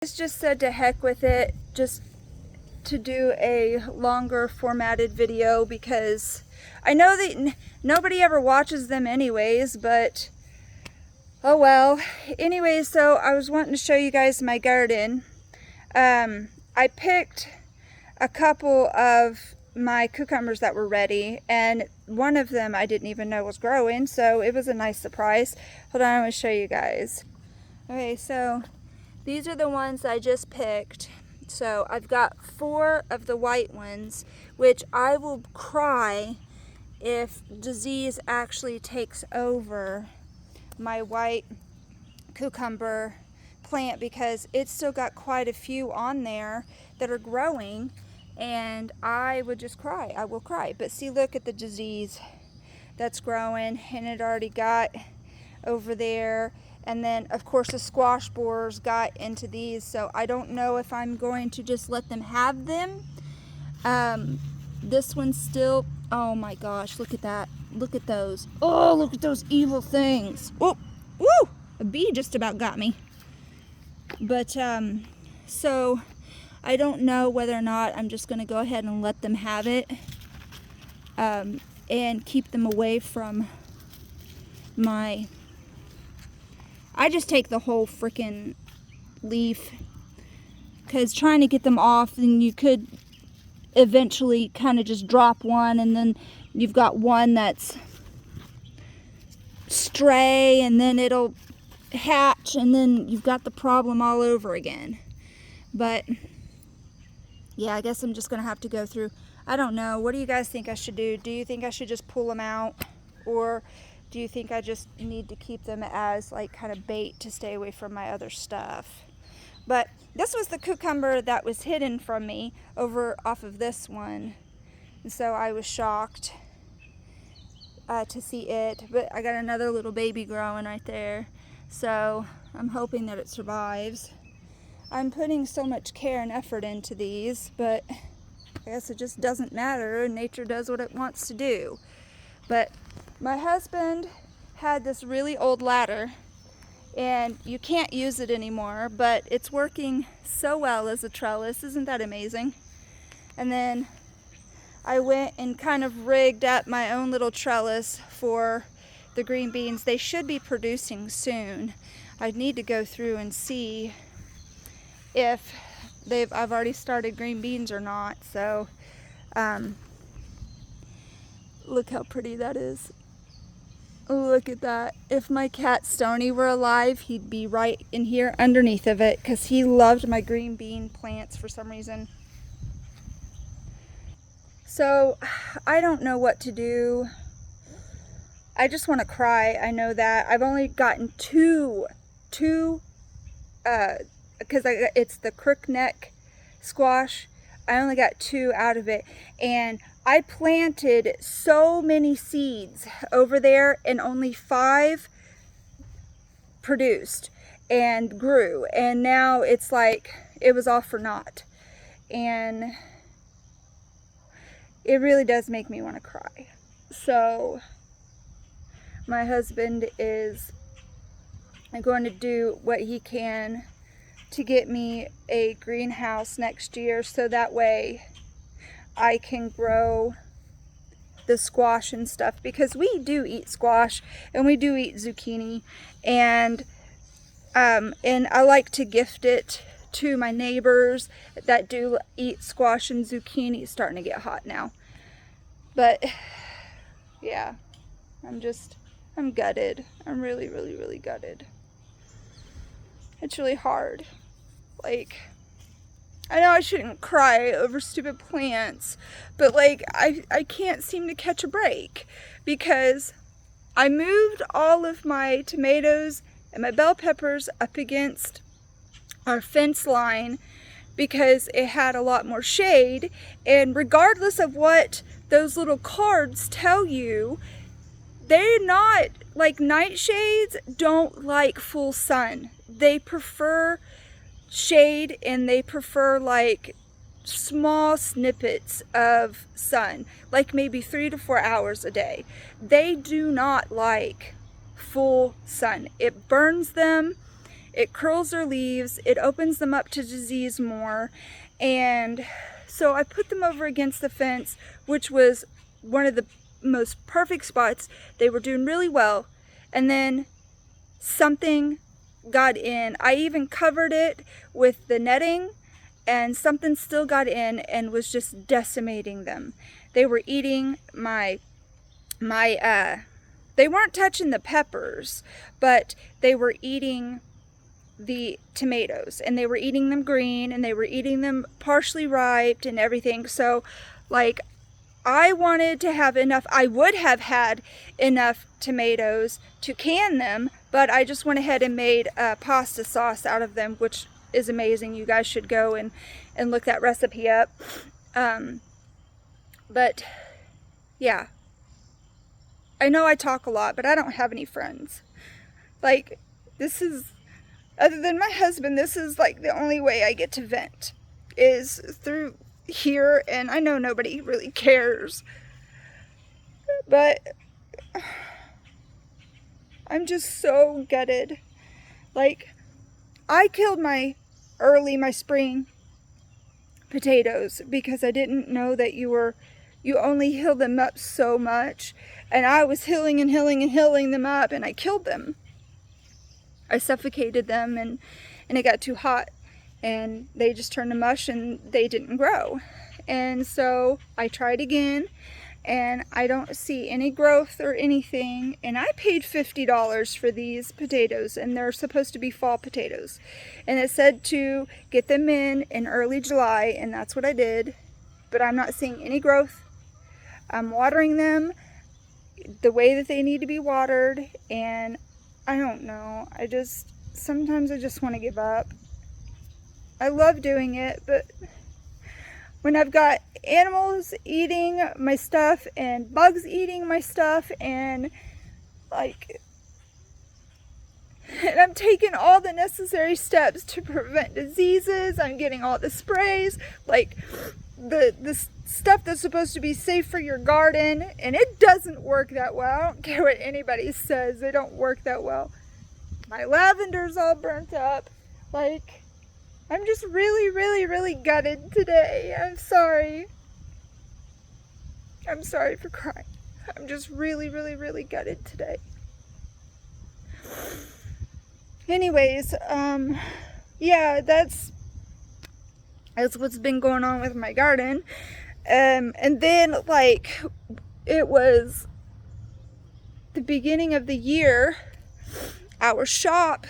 Just said to heck with it, just to do a longer formatted video, because I know that nobody ever watches them anyways, but oh well. Anyway, so I was wanting to show you guys my garden. I picked a couple of my cucumbers that were ready, and one of them I didn't even know was growing, so it was a nice surprise. Hold on, I'm going to show you guys. Okay, so these are the ones I just picked. So I've got 4 of the white ones, which I will cry if disease actually takes over my white cucumber plant, because it's still got quite a few on there that are growing, and I would just cry. I will cry. But see, look at the disease that's growing, and it already got over there. And then of course the squash borers got into these, so I don't know if I'm going to just let them have them. This one's still, oh my gosh, look at that. Look at those. Oh, look at those evil things. Whoa, woo! A bee just about got me. But so I don't know whether or not I'm just going to go ahead and let them have it, and keep them away from my, I just take the whole freaking leaf, because trying to get them off, then you could eventually kind of just drop one, and then you've got one that's stray, and then it'll hatch, and then you've got the problem all over again. But yeah, I guess I'm just gonna have to go through. I don't know, what do you guys think I should do? Do you think I should just pull them out, or do you think I just need to keep them as like kind of bait to stay away from my other stuff? But this was the cucumber that was hidden from me over off of this one, and so I was shocked to see it. But I got another little baby growing right there, so I'm hoping that it survives. I'm putting so much care and effort into these, but I guess it just doesn't matter, and nature does what it wants to do. But my husband had this really old ladder, and you can't use it anymore, but it's working so well as a trellis. Isn't that amazing? And then I went and kind of rigged up my own little trellis for the green beans. They should be producing soon. I need to go through and see if I've already started green beans or not. So look how pretty that is. Look at that. If my cat Stony were alive, he'd be right in here underneath of it, because he loved my green bean plants for some reason. So I don't know what to do. I just want to cry. I know that. I've only gotten two because it's the crookneck squash. I only got 2 out of it, and I planted so many seeds over there, and only 5 produced and grew, and now it's like it was all for naught. And it really does make me want to cry. So my husband is going to do what he can to get me a greenhouse next year, so that way I can grow the squash and stuff, because we do eat squash and we do eat zucchini, and I like to gift it to my neighbors that do eat squash and zucchini. It's starting to get hot now, but yeah, I'm gutted. I'm really, really, really gutted. It's really hard. Like, I know I shouldn't cry over stupid plants, but like I can't seem to catch a break, because I moved all of my tomatoes and my bell peppers up against our fence line because it had a lot more shade, and regardless of what those little cards tell you, they're not like, nightshades don't like full sun. They prefer shade, and they prefer like small snippets of sun, like maybe 3 to 4 hours a day. They do not like full sun. It burns them, it curls their leaves, it opens them up to disease more. And so I put them over against the fence, which was one of the most perfect spots. They were doing really well. And then something got in. I even covered it with the netting, and something still got in and was just decimating them. They were eating they weren't touching the peppers, but they were eating the tomatoes, and they were eating them green, and they were eating them partially ripe and everything. So like, I wanted to have enough, I would have had enough tomatoes to can them, but I just went ahead and made pasta sauce out of them, which is amazing. You guys should go and look that recipe up. But yeah, I know I talk a lot, but I don't have any friends. Like, this is, other than my husband, this is like the only way I get to vent, is through here. And I know nobody really cares, but I'm just so gutted. Like, I killed my spring potatoes because I didn't know that you only heal them up so much. And I was healing them up, and I killed them. I suffocated them, and it got too hot, and they just turned to mush, and they didn't grow. And so I tried again, and I don't see any growth or anything. And I paid $50 for these potatoes, and they're supposed to be fall potatoes. And it said to get them in early July, and that's what I did. But I'm not seeing any growth. I'm watering them the way that they need to be watered, and I don't know. Sometimes I just want to give up. I love doing it, but when I've got animals eating my stuff and bugs eating my stuff, and I'm taking all the necessary steps to prevent diseases, I'm getting all the sprays, like the stuff that's supposed to be safe for your garden, and it doesn't work that well. I don't care what anybody says, they don't work that well. My lavender's all burnt up. Like, I'm just really gutted today. I'm sorry. I'm sorry for crying. I'm just really gutted today. Anyways, yeah, that's what's been going on with my garden. And then, like, it was the beginning of the year, our shop,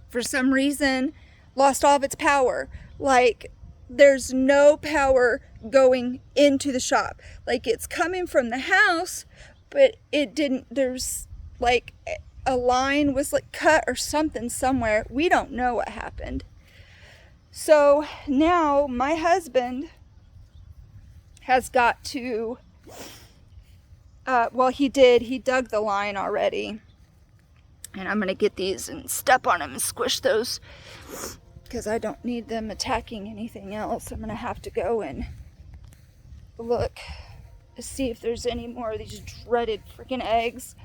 for some reason, lost all of its power. Like, there's no power going into the shop. Like, it's coming from the house, but it didn't, there's like a line was like cut or something somewhere. We don't know what happened. So now my husband has got to, he dug the line already. And I'm going to get these and step on them and squish those, because I don't need them attacking anything else. I'm going to have to go and look to see if there's any more of these dreaded freaking eggs.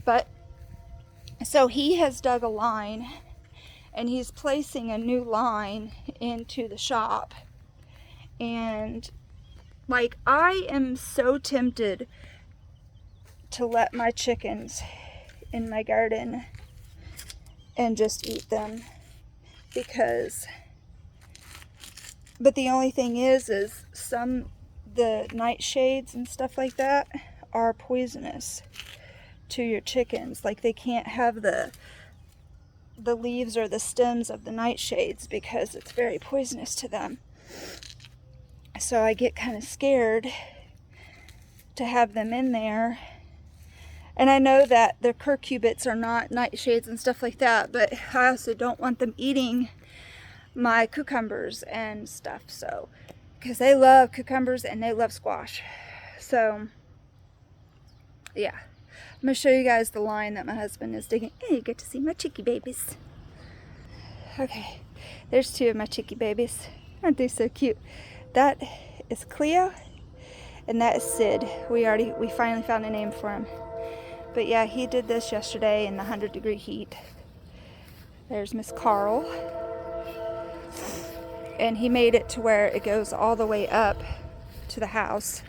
But, so he has dug a line, and he's placing a new line into the shop. And, like, I am so tempted to let my chickens in my garden and just eat them, but the only thing is the nightshades and stuff like that are poisonous to your chickens. Like, they can't have the leaves or the stems of the nightshades because it's very poisonous to them. So I get kind of scared to have them in there. And I know that the curcubits are not nightshades and stuff like that, but I also don't want them eating my cucumbers and stuff. So, because they love cucumbers and they love squash. So, yeah. I'm going to show you guys the line that my husband is digging. Hey, you get to see my chickie babies. Okay, there's two of my chickie babies. Aren't they so cute? That is Cleo, and that is Sid. We finally found a name for him. But yeah, he did this yesterday in the 100-degree heat. There's Miss Carl. And he made it to where it goes all the way up to the house.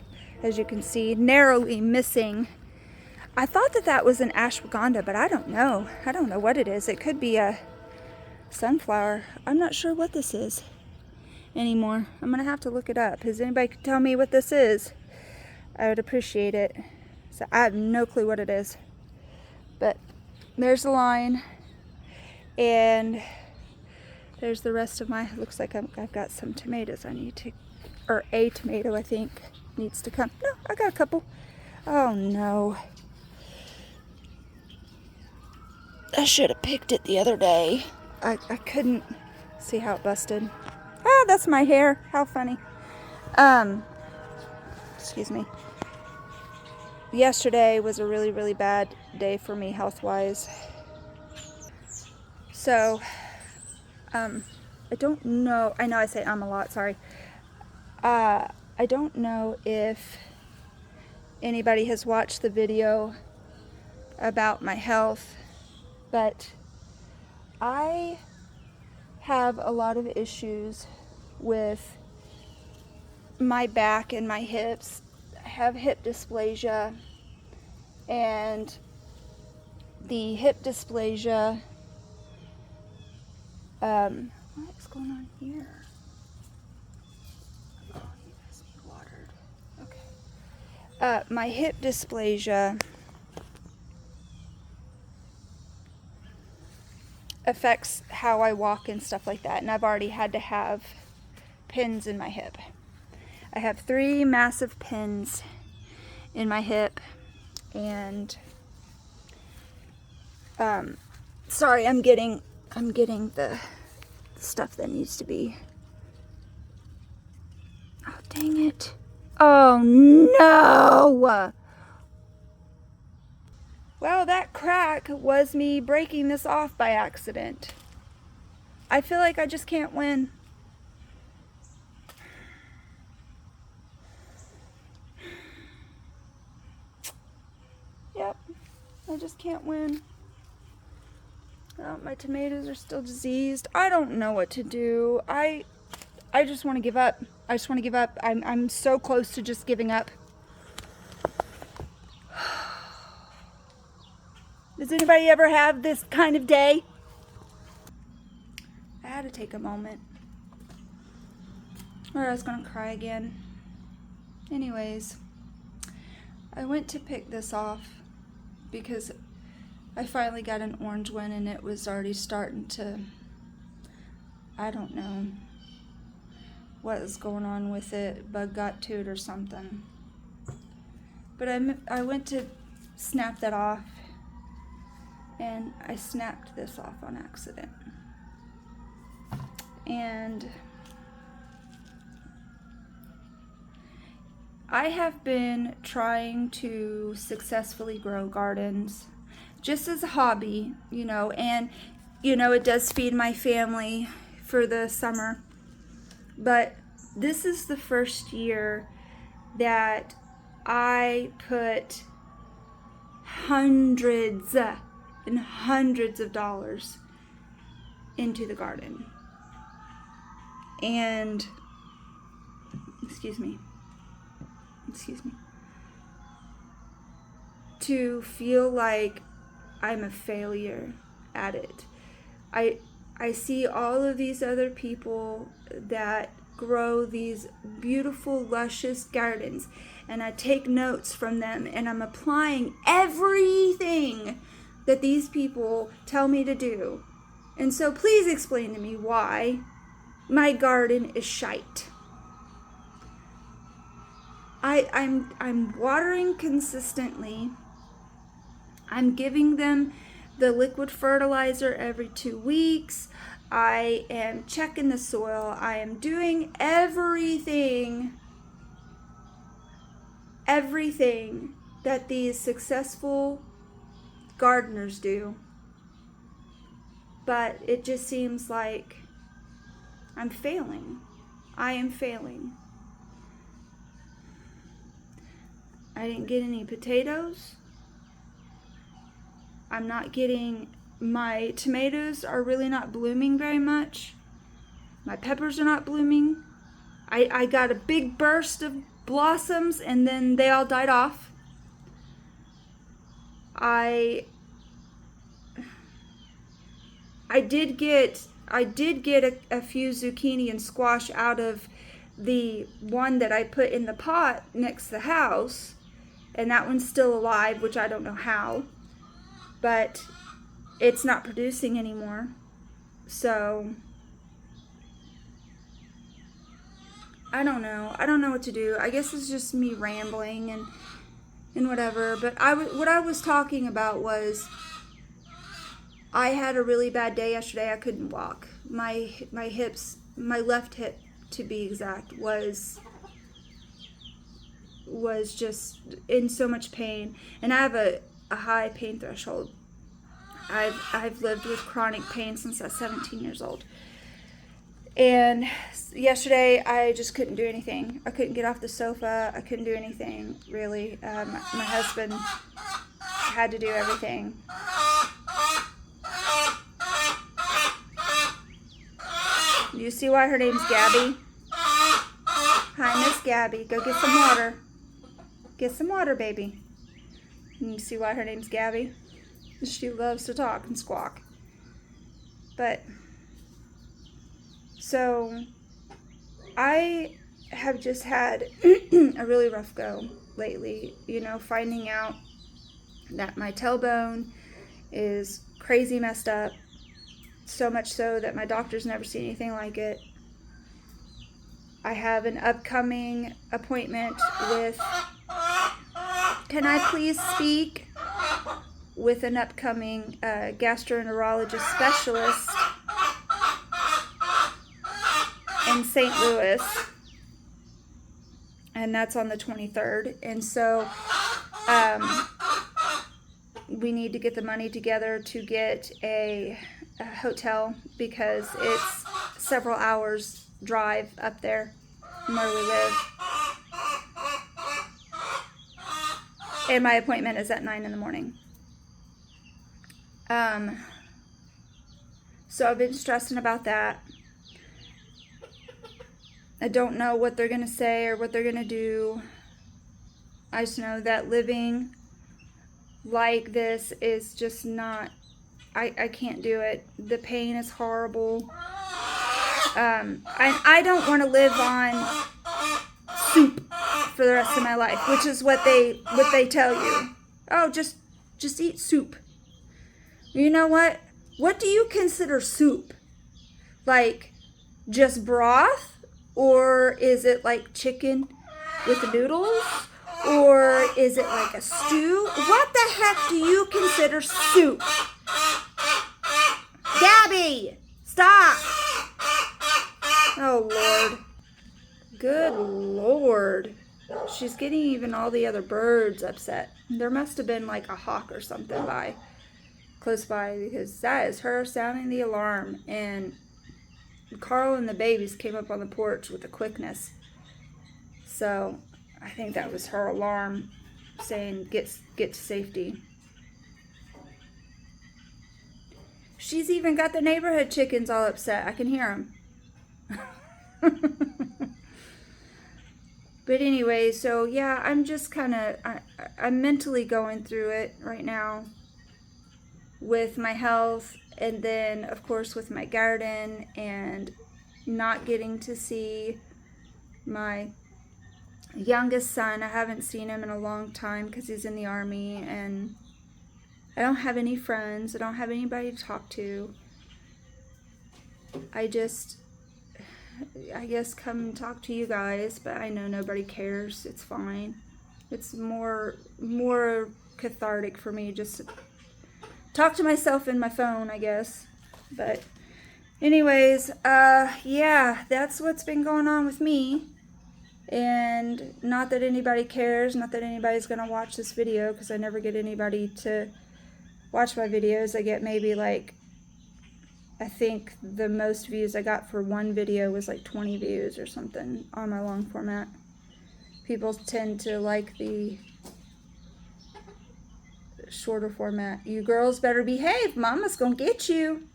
As you can see, narrowly missing. I thought that that was an ashwagandha, but I don't know. I don't know what it is. It could be a sunflower. I'm not sure what this is anymore. I'm gonna have to look it up. Does anybody could tell me what this is? I would appreciate it. So I have no clue what it is. But there's the line, and there's the rest of my, looks like I've got some tomatoes I need to, or a tomato I think needs to come. No, I got a couple. Oh no. I should have picked it the other day. I couldn't see how it busted. Ah, that's my hair. How funny. Excuse me. Yesterday was a really, really bad day for me health-wise. So, I don't know. I know I say a lot, sorry. I don't know if anybody has watched the video about my health, but I have a lot of issues with my back and my hips. I have hip dysplasia, and the hip dysplasia, what's going on here? Oh, you guys need watered. Okay. My hip dysplasia affects how I walk and stuff like that, and I've already had to have pins in my hip. I have 3 massive pins in my hip, and sorry, I'm getting the stuff that needs to be. Oh, dang it. Oh no. Well, that crack was me breaking this off by accident. I feel like I just can't win. Yep, I just can't win. Oh, my tomatoes are still diseased. I don't know what to do. I just want to give up. I just want to give up. I'm so close to just giving up. Does anybody ever have this kind of day? I had to take a moment, or I was going to cry again. Anyways, I went to pick this off because I finally got an orange one, and it was already starting to, I don't know what is going on with it. Bug got to it or something. But I went to snap that off, and I snapped this off on accident. And I have been trying to successfully grow gardens just as a hobby, and it does feed my family for the summer. But this is the first year that I put hundreds and hundreds of dollars into the garden. And excuse me, to feel like I'm a failure at it. I see all of these other people that grow these beautiful, luscious gardens, and I take notes from them, and I'm applying everything that these people tell me to do. And so please explain to me why my garden is shite. I'm watering consistently. I'm giving them the liquid fertilizer every 2 weeks. I am checking the soil. I am doing everything that these successful gardeners do. But it just seems like I'm failing. I am failing. I didn't get any potatoes. I'm not getting my tomatoes are really not blooming very much. My peppers are not blooming. I got a big burst of blossoms and then they all died off. I did get a few zucchini and squash out of the one that I put in the pot next to the house, and that one's still alive, which I don't know how, but it's not producing anymore. So I don't know what to do. I guess it's just me rambling and whatever, but what I was talking about was I had a really bad day yesterday. I couldn't walk. My hips, my left hip to be exact, was just in so much pain, and I have a high pain threshold. I've lived with chronic pain since I was 17 years old. And yesterday I just couldn't do anything. I couldn't get off the sofa. I couldn't do anything, really. My husband had to do everything. You see why her name's Gabby? Hi, Miss Gabby. Go get some water. Get some water, baby. And you see why her name's Gabby? She loves to talk and squawk. But, so, I have just had a really rough go lately. You know, finding out that my tailbone is crazy messed up. So much so that my doctor's never seen anything like it. I have an upcoming appointment with, can I please speak? With an upcoming gastroenterologist specialist in St. Louis. And that's on the 23rd. And so we need to get the money together to get a hotel, because it's several hours drive up there from where we live. And my appointment is at 9 in the morning. So I've been stressing about that. I don't know what they're going to say or what they're going to do. I just know that living like this is just not, I can't do it. The pain is horrible. I don't want to live on soup for the rest of my life, which is what they tell you. Oh, just eat soup. You know what? What do you consider soup? Like just broth? Or is it like chicken with noodles? Or is it like a stew? What the heck do you consider soup? Gabby! Stop! Oh, Lord. Good Lord. She's getting even all the other birds upset. There must have been like a hawk or something close by, because that is her sounding the alarm. And Carl and the babies came up on the porch with a quickness. So I think that was her alarm saying get to safety. She's even got the neighborhood chickens all upset. I can hear them. But anyway, so yeah, I'm just kind of, I'm mentally going through it right now with my health, and then of course with my garden, and not getting to see my youngest son. I haven't seen him in a long time because he's in the Army, and I don't have any friends. I don't have anybody to talk to. I guess come talk to you guys, but I know nobody cares. It's fine. It's more cathartic for me just to talk to myself in my phone, I guess. But anyways, yeah, that's what's been going on with me. And not that anybody cares, not that anybody's gonna watch this video, because I never get anybody to watch my videos. I get maybe like, I think the most views I got for one video was like 20 views or something on my long format. People tend to like the shorter format. You girls better behave. Mama's gonna get you.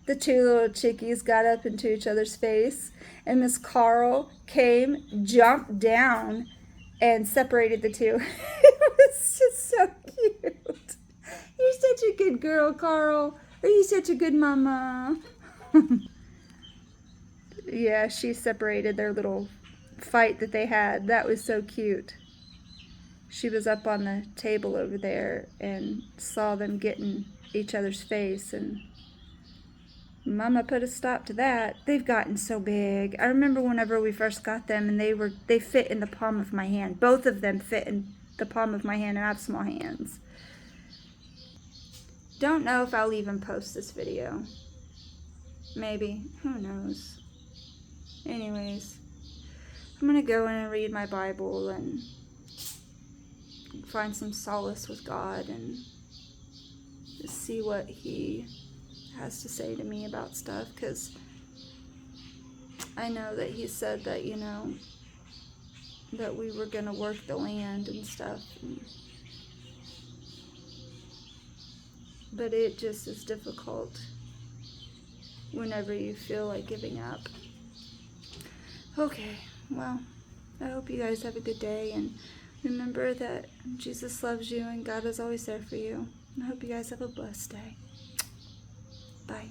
The two little chickies got up into each other's face, and Miss Carl came, jumped down, and separated the two. It was just so cute. You're such a good girl, Carl. Are you such a good mama? Yeah, she separated their little fight that they had. That was so cute. She was up on the table over there and saw them get in each other's face, and Mama put a stop to that. They've gotten so big. I remember whenever we first got them, and they fit in the palm of my hand. Both of them fit in the palm of my hand, and I have small hands. Don't know if I'll even post this video. Maybe. Who knows? Anyways, I'm gonna go in and read my Bible and find some solace with God and see what He has to say to me about stuff, because I know that He said that, you know, that we were gonna work the land and stuff, but it just is difficult whenever you feel like giving up. Okay, well, I hope you guys have a good day, and remember that Jesus loves you and God is always there for you. I hope you guys have a blessed day. Bye.